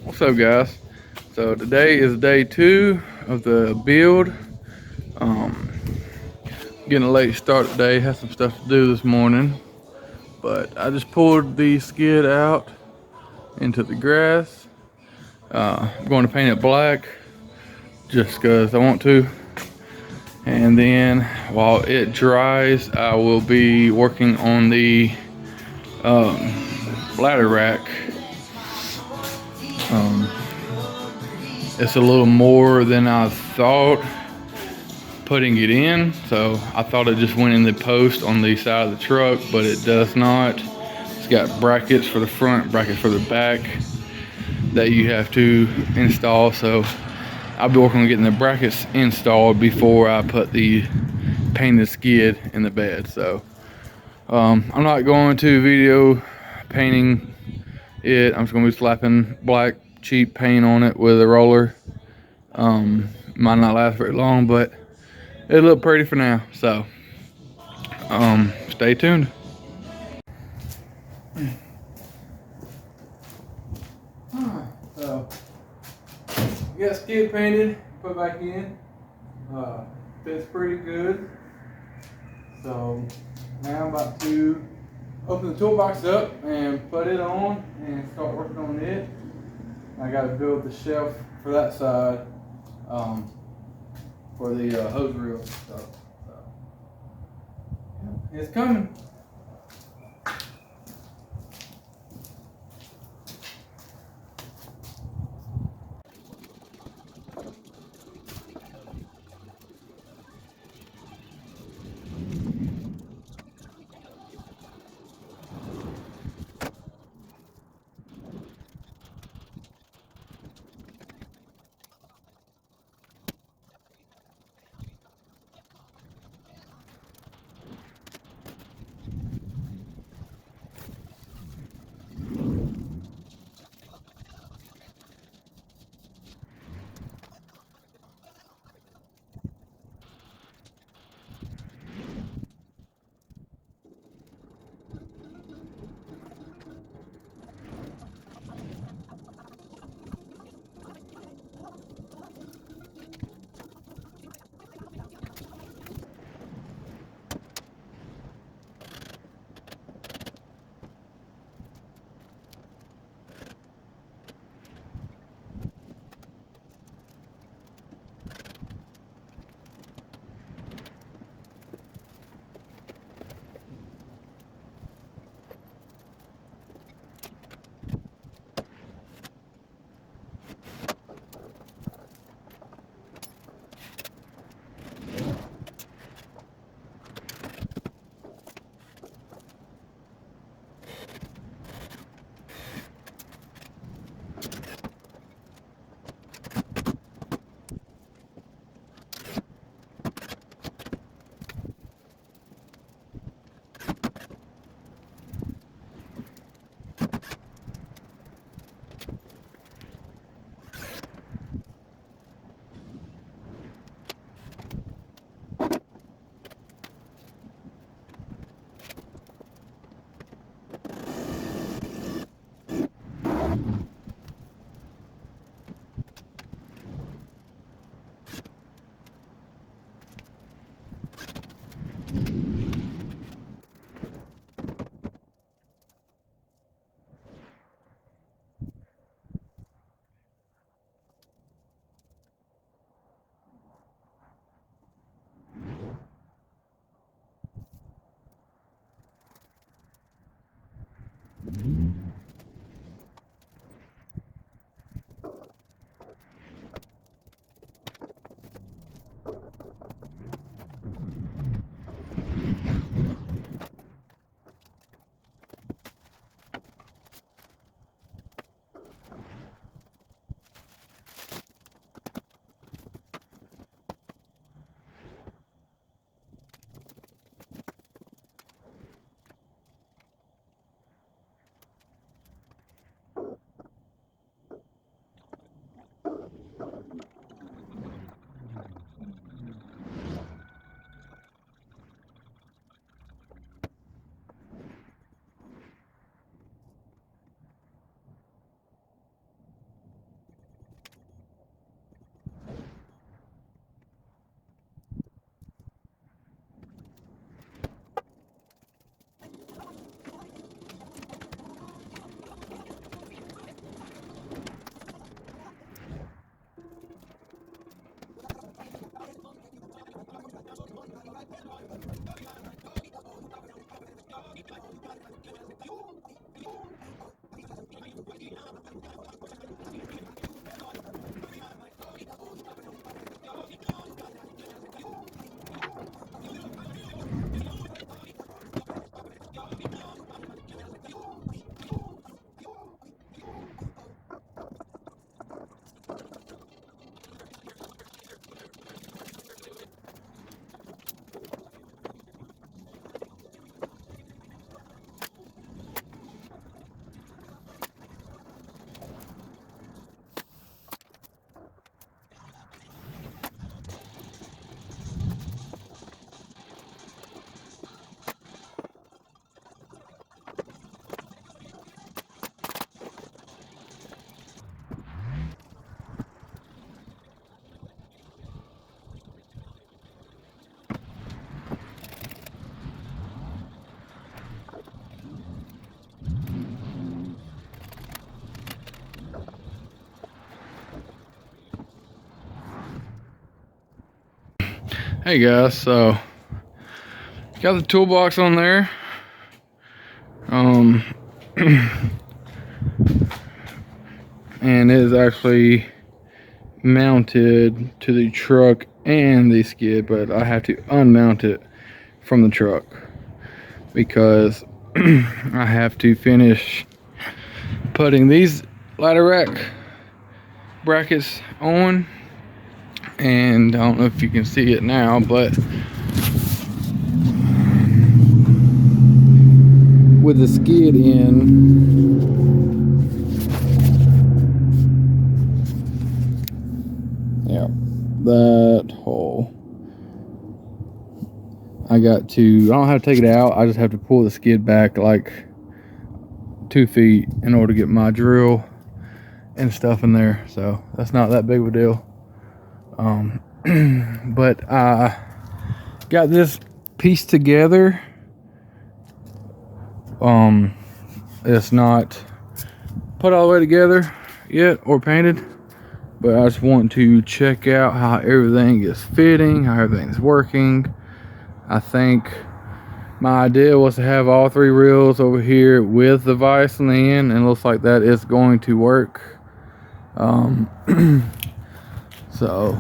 What's up, guys? So today is day 2 of the build. Um, Getting a late start today. Had some stuff to do this morning, but I just pulled the skid out into the grass. I'm going to paint it black just because I want to. And then while it dries, I will be working on the ladder rack. It's a little more than I thought putting it in, so I thought it just went in the post on the side of the truck, but it does not. It's got brackets for the front, brackets for the back that you have to install, so I'll be working on getting the brackets installed before I put the painted skid in the bed. So I'm not going to video painting it. I'm just going to be slapping black cheap paint on it with a roller. Might not last very long, but it look pretty for now. So stay tuned. So got skid painted, put back in. Fits pretty good. So now I'm about to open the toolbox up and put it on and start working on it. I got to build the shelf for that side, for the hose reel and stuff. So yeah, it's coming. Hey guys, so got the toolbox on there. And it is actually mounted to the truck and the skid, but I have to unmount it from the truck because I have to finish putting these ladder rack brackets on. And I don't know if you can see it now, but with the skid in, yeah, that hole, I don't have to take it out, I just have to pull the skid back like 2 feet in order to get my drill and stuff in there. So that's not that big of a deal. But I got this piece together. It's not put all the way together yet or painted, but I just want to check out how everything is fitting, how everything's working. I think my idea was to have all 3 reels over here with the vise on the end, and it looks like that is going to work. So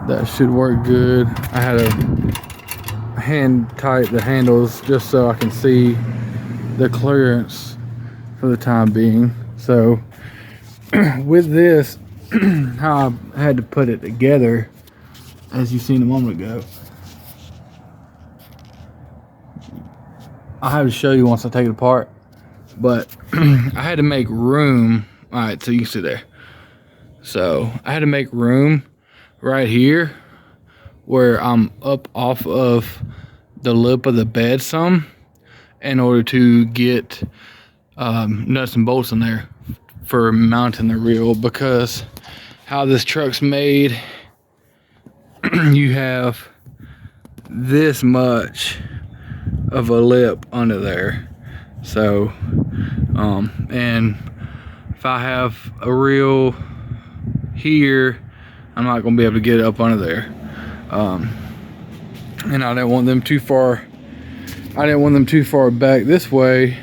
that should work good. I had to hand tight the handles just so I can see the clearance for the time being. So with this, how I had to put it together, as you seen a moment ago, I'll have to show you once I take it apart, but I had to make room. All right, so you can see there. So I had to make room right here where I'm up off of the lip of the bed some in order to get nuts and bolts in there for mounting the reel, because how this truck's made, you have this much of a lip under there. So and if I have a reel here, I'm not gonna be able to get it up under there. And I didn't want them too far back this way,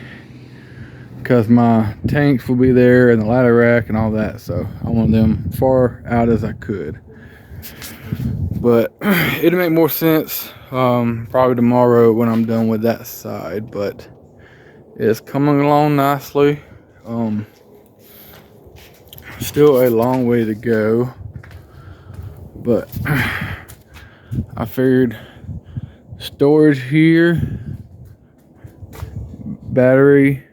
because my tanks will be there and the ladder rack and all that. So I want them far out as I could. But it'll make more sense probably tomorrow when I'm done with that side. But it's coming along nicely. Still a long way to go, but I figured storage here, battery,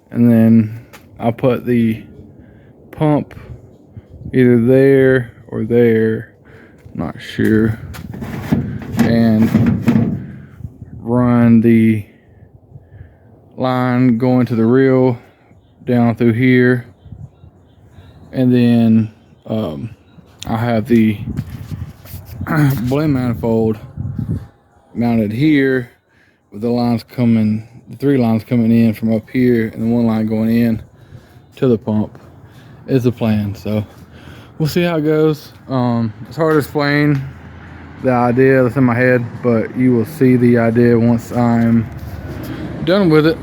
and then I'll put the pump either there or there, not sure, and run the line going to the reel down through here. And then I have the blend manifold mounted here with the lines coming, the 3 lines coming in from up here and the 1 line going in to the pump is the plan. So we'll see how it goes. It's hard to explain the idea that's in my head, but you will see the idea once I'm done with it.